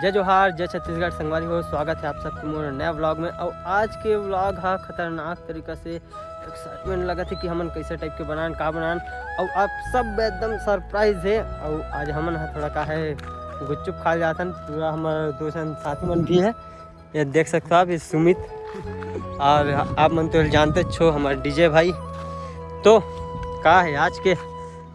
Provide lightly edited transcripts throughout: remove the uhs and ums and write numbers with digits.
जय जोहार, जय छत्तीसगढ़। संगवारी हो, स्वागत है आप सबके मोर नया व्लॉग में। और आज के व्लॉग हा खतरनाक तरीका से एक्साइटमेंट लगा थे कि हमन कैसे टाइप के बनान का बनान, और आप सब एकदम सरप्राइज है। और आज हमन हा थोड़ा का है गुपचुप खा जातन, पूरा हमारे दोस्त साथी मन भी है। ये देख सकते हो आप, ये सुमित और आप मन तो जानते छो हमारे डीजे भाई। तो का है आज के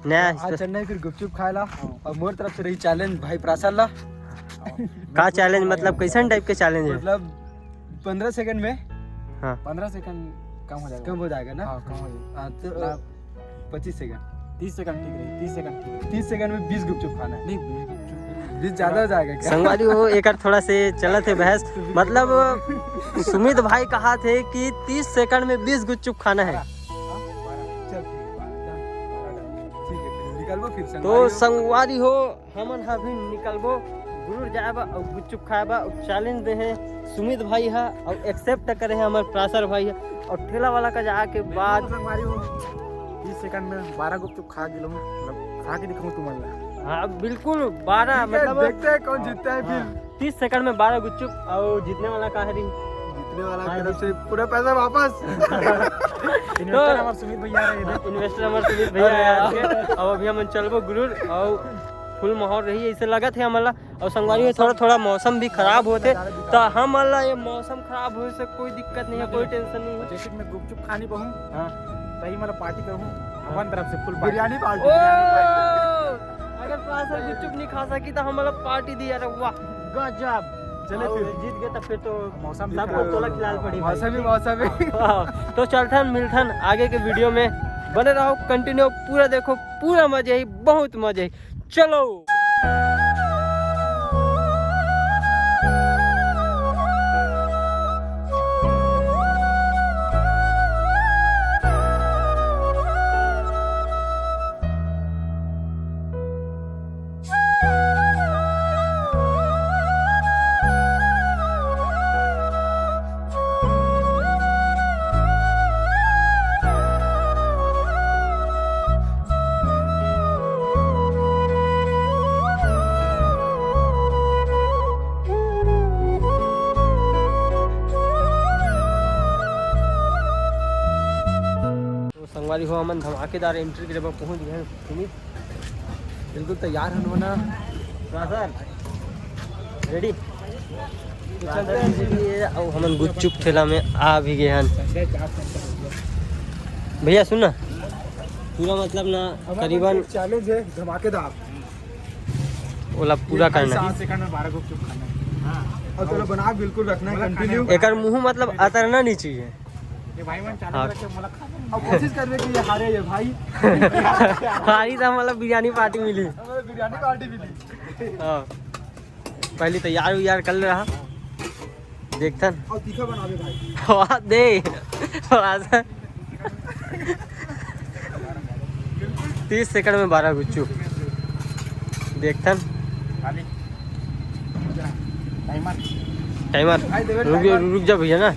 नया आज चलना है फिर गुपचुप खाएला। और मोर तरफ से रही चैलेंज भाई प्रासाद ला। का चैलेंज मतलब कैसन टाइप के चैलेंज है? मतलब 15 सेकंड में। हाँ 15 सेकंड कम हो जाएगा ना। हाँ, कम हो जाएगा। तो 25 सेकंड 30 सेकंड ठीक रही। 30 सेकंड ठीक रही। 30 सेकंड में 20 गुपचुप खाना है। नहीं 20 ज्यादा हो जाएगा क्या? संगवारी हो, एक थोड़ा से चलत है बहस। मतलब सुमित भाई कहा थे कि 30 सेकंड में 20 गुपचुप खाना है। तो संगवारी हो, हमन हा भी निकलबो जरूर जाएबा और गुपचुप खाएबा। और चैलेंज दे है सुमित भाई है और एक्सेप्ट करे है हमारे प्रासर भाई है। और ठेला वाला का जा के बाद 30 सेकंड में 12 गुपचुप खा गिलो, मतलब खा के दिखाऊं तुम्हारे। हाँ बिल्कुल 12, मतलब देखते हैं कौन जीतता है। फिर 30 सेकंड में 12 गुपचुप। और जीतने वाला का है जीतने वाला की तरफ से पूरा पैसा वापस। इन्वेस्टर हमारे सुमित भैया रहे थे। इन्वेस्टर हमारे सुमित भैया है। और अभी हम चलबो गुरूर और फुल माहौल रही ऐसे लगत है हमला। और संगवारी में थोड़ा थोड़ा मौसम भी खराब होते, तो हमला ये मौसम खराब हो से कोई दिक्कत नहीं है, कोई टेंशन नहीं है। जैसे मैं गुपचुप खानी पाऊँ, हाँ तही मतलब पार्टी करूँ हमारी तरफ से फुल बिरयानी पार्टी। अगर प्रासर गुपचुप नहीं खा सकी तो हमला पार्टी दिया रे, वाह गजब। चले फिर जीत गए तो फिर तो मौसम सबको तोला खिलाल पड़ी। मौसम ही तो चलथन मिलथन आगे के वीडियो में, बने रहो, कंटिन्यू पूरा देखो, पूरा मजे ही, बहुत मजे ही। चलो संगवारी हो, हमन धमाकेदार एंट्री के जब पहुंच गए सुमित बिल्कुल तैयार हन होना। प्रासर रेडी। और हमन गुपचुप ठेला में आ भी गए हन। भैया सुन ना, पूरा मतलब ना करीबन चैलेंज है धमाकेदार। ओला पूरा करना 7 सेकंड में 12 गुपचुप खाना है। और चलो बना बिल्कुल रखना है कंटिन्यू। एकर मुंह मतलब अतरना नहीं चाहिए। ये भाई मन हाँ। चालू रखे मतलब खा। अब कोशिश कर रहे कि ये हारे ये भाई। हारी था मतलब बिरयानी पार्टी मिली। हमें बिरयानी पार्टी मिली। हाँ पहले तैयार उयार कर रहा देखथन। और तीखा बनावे भाई। वाह दे प्रासर 30 सेकंड में 12 गुच्चू देखथन। टाइमर रुक जा भैया ना।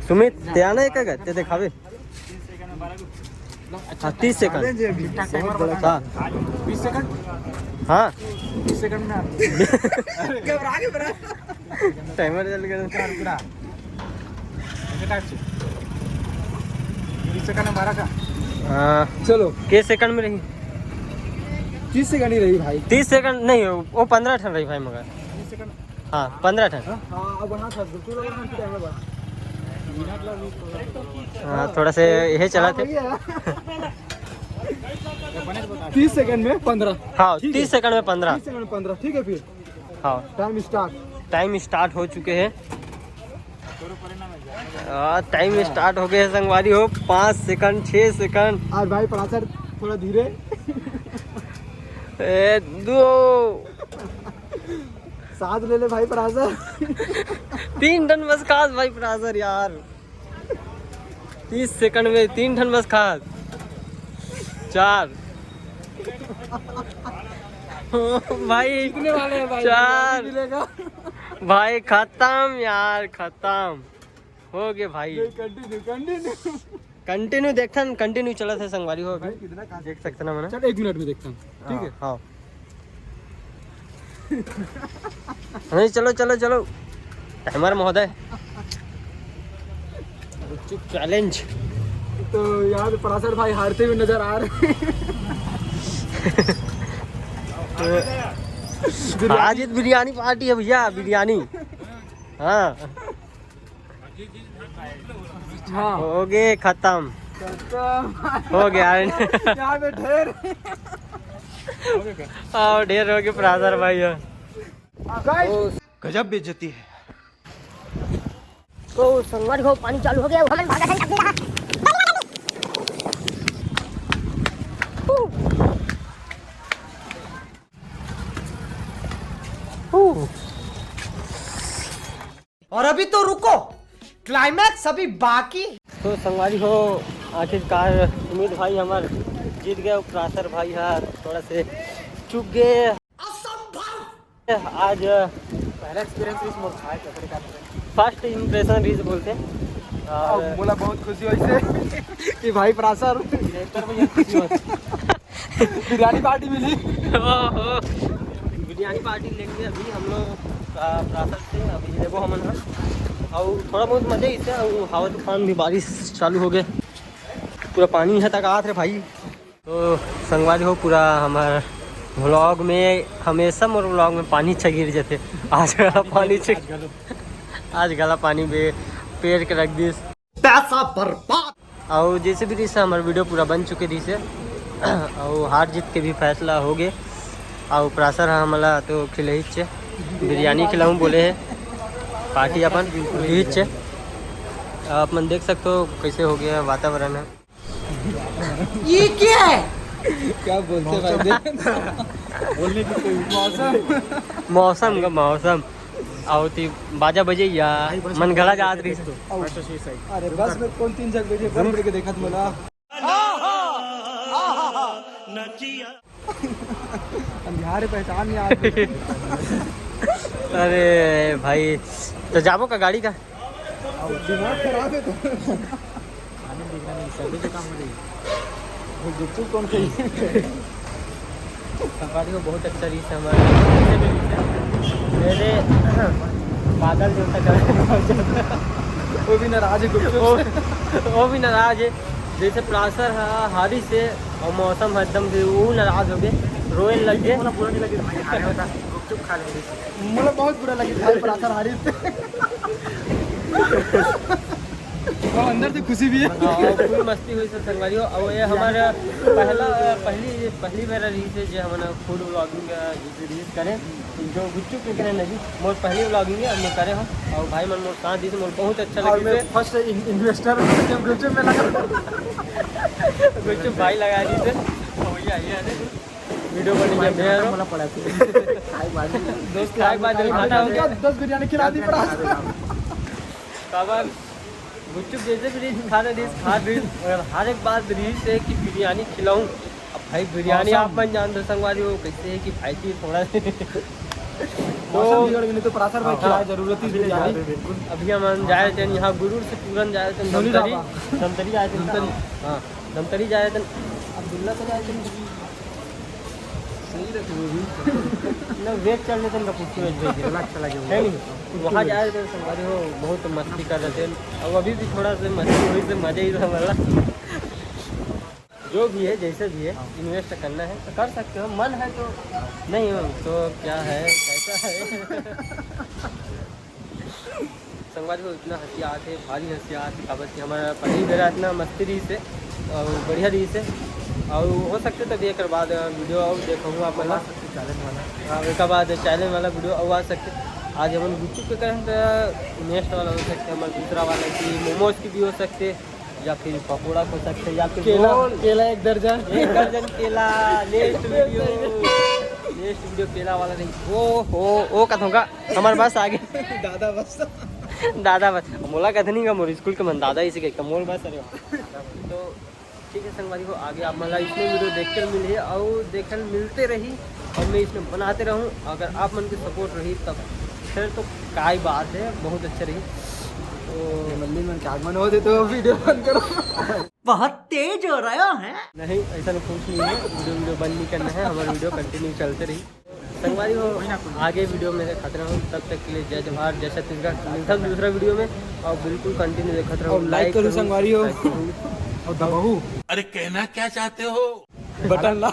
सुमित ते आना है क्या ते दिखावे। 30 सेकंड। हाँ 20 सेकंड। हाँ 20 सेकंड में घबरा के बना। टाइमर चल गया पूरा ऐसे टाइप से 20 सेकंड में 12 का। हाँ चलो के सेकंड में रही? 30 सेकंड ही रही भाई। 30 सेकंड नहीं, वो 15 ठन रही भाई मगर। 20 सेकंड। हाँ 15 ठन। हाँ अब बना था बिल्कुल लगा था टाइम में। हाँ थोड़ा से यही चला थे। 30 सेकंड में 15। हाँ 30 सेकंड में 15। 30 सेकंड में 15 ठीक है। फिर हाँ टाइम स्टार्ट हो चुके हैं। टाइम स्टार्ट हो गए हैं संगवारी हो। 5 सेकंड, 6 सेकंड। आज भाई प्रासर थोड़ा धीरे। 2 साथ ले ले भाई प्रासर। 3 टन बस खास भाई प्रासर यार। 30 सेकंड में 3 टन बस खास। 4 भाई वाले हैं भाई। 4 मिलेगा भाई खत्म यार, खत्म हो गए भाई। कंटिन्यू कंटिन्यू देखता कंटिन्यू चला था संगवारी हो अभी कितना देख सकते ना मैंने। चल 1 मिनट में देखता हूँ ठीक है। हाँ नहीं चलो चलो चलो टाइमर महोदय। गुपचुप चैलेंज। तो यहाँ पे परासर भाई हारते हुए नजर आ रहे हैं। आज ये बिरयानी पार्टी है भैया, बिरयानी। हाँ हाँ हो गए खत्म, हो गया। यहाँ पे ढेर हाँ ढेर हो गए प्राजर भाई। गजब बेइज्जती है। तो संगवारी हो पानी चालू हो गया, हमें भागा है अपने यहाँ। और अभी तो रुको, क्लाइमैक्स अभी बाकी। तो संगवारी हो आखिरकार उम्मीद भाई हमार जीत गए, प्रासर भाई है थोड़ा से चुक गए। आज पहला एक्सपीरियंस इस मोर खाए कपड़े का फर्स्ट इम्प्रेशन रीज बोलते हैं। और बोला बहुत खुशी हुई से कि भाई परासर बिरयानी पार्टी मिली। बिरयानी पार्टी लेंगे अभी हम लोग प्रासर से। अभी देखो हम और थोड़ा बहुत मजे इसे और हवा तूफान भी बारिश चालू हो गए, पूरा पानी है तक आत रे भाई। तो संगवारी हो पूरा हमारा व्लॉग में हमेशा मोर व्लॉग में पानी गिर जाते। आज गला पानी आज गला पानी में पेड़ के रख दी पैसा बर्बाद। और जैसे भी रिश्ते हमारे वीडियो पूरा बन चुके रिश्ते और हार जीत के भी फैसला हो गए। और प्रासर हमारा तो खिलही बिरयानी खिलाऊँ बोले है पार्टी अपन खिलही। आप मन देख सकते हो कैसे हो गया वातावरण है। ये क्या है? क्या बोलते भाई बोलने की कोई मौसम का मौसम आवती बाजा बजे या मन गला जात रही। अरे बस में कौन 3 जग बजे बंद करके देखा तुम्हारा अंधारे पहचान नहीं आती। अरे भाई तो जाबो का गाड़ी का दिमाग खराब है तो खाने देखना नहीं सभी के काम हो रही गुपचुप कौन सी सफारी को बहुत अच्छा रीस है हमारे मेरे बादल जो वो भी नाराज है गुपचुप वो भी नाराज है। जैसे प्रासर है हारी से और मौसम है एकदम से वो नाराज हो गए, रोए लग गए। बुरा नहीं लगे गुपचुप खा लेंगे मुझे बहुत बुरा लगे भाई परासर हारी और अंदर से खुशी भी है। पूरी मस्ती हुई सब संगवारी हो। और ये हमारा पहली बार रीस है जो हमारा फूड व्लॉगिंग रीस करें जो गुच्चू के करें नहीं मोर पहली व्लॉगिंग है अब करे हो। और भाई मन मोर साथ दी मोर बहुत अच्छा और मैं लगे। फर्स्ट इन्वेस्टर गुपचुप में लगा गुच्चू भाई लगा दी थे वीडियो बनी जब मला पड़ा दोस्त खाए बाद खाना हो गया 10 बिरयानी खिला दी पड़ा गुच्चू जैसे भी रीस खा रही और हर एक बात रीस है कि बिरयानी खिलाऊं। अब भाई बिरयानी आप मन जानते संगवारी हो कैसे है कि भाई की थोड़ा मौसम बिगड़ गई तो परासर भाई खिलाए जरूरत ही बिरयानी अभी हम जाए थे यहाँ गुरूर से तुरंत जाए थे दमतरी जाए थे। हाँ दमतरी जाए थे अब्दुल्ला से जाए थे ना वेट चल रहे थे ना पूछते है नहीं वहाँ जाए थे संगवारी हो बहुत मस्ती कर रहे थे। और अभी भी थोड़ा सा मस्ती हुई तो मज़ा ही था हमारा। जो भी है जैसे भी है इन्वेस्ट करना है तो कर सकते हो, मन है तो नहीं हो तो क्या है कैसा है। संगवारी को इतना हंसी आते भारी हंसी आती अब हमारा पहली मेरा इतना मस्ती रही से और बढ़िया रही से। और हो सकते तभी एक बाद वीडियो और देखूँगा आप वाला चैलेंज वाला एक बाद चैलेंज वाला वीडियो और आ सकते। आज हम गुच्चू के करें तो नेक्स्ट वाला हो सकते हमारा दूसरा वाला कि मोमोज की भी हो सकते या फिर पकौड़ा हो सकते या फिर केला 1 दर्जन केला। नेक्स्ट वीडियो केला वाला नहीं ओ कथ होगा हमारे पास आगे दादा बस दादा बस मोला कथनी का मोर स्कूल के मन दादा इसी के मोर बस अरे तो ठीक है संगवारी को आगे आप मतलब इसमें वीडियो देखकर मिली है और देखकर मिलते रही और मैं इसमें बनाते रहूँ। अगर आप मन की सपोर्ट रही तब फिर तो क्या ही बात है बहुत अच्छी रही। तो मंदिर में क्या आगमन होते तो वीडियो बंद करो बहुत तेज हो रहा है। नहीं ऐसा कुछ नहीं है, वीडियो बंद नहीं करना है, हमारा वीडियो कंटिन्यू चलते रही। संगवारी हो आगे वीडियो में देखते रहो, तब तक के लिए जय जवाहर जय छत्तीसगढ़। मिलता हूं दूसरा वीडियो में और बिल्कुल कंटिन्यू देखते रहो। और लाइक करो संगवारी हो। और दबाऊ अरे कहना क्या चाहते हो? बटन ला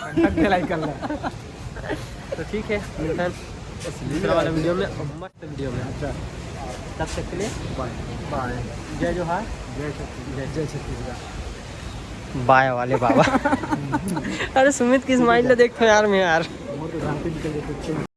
लाइक कर ला। तो ठीक है, मिलता है दूसरा वाला वीडियो में और मस्त वीडियो में। अच्छा तब तक के लिए बाय बाय। जय जवाहर जय छत्तीसगढ़। बाय वाले बाबा। अरे सुमित की स्माइल देखो यार मैं यार। मोर तो जानते निकल जाते।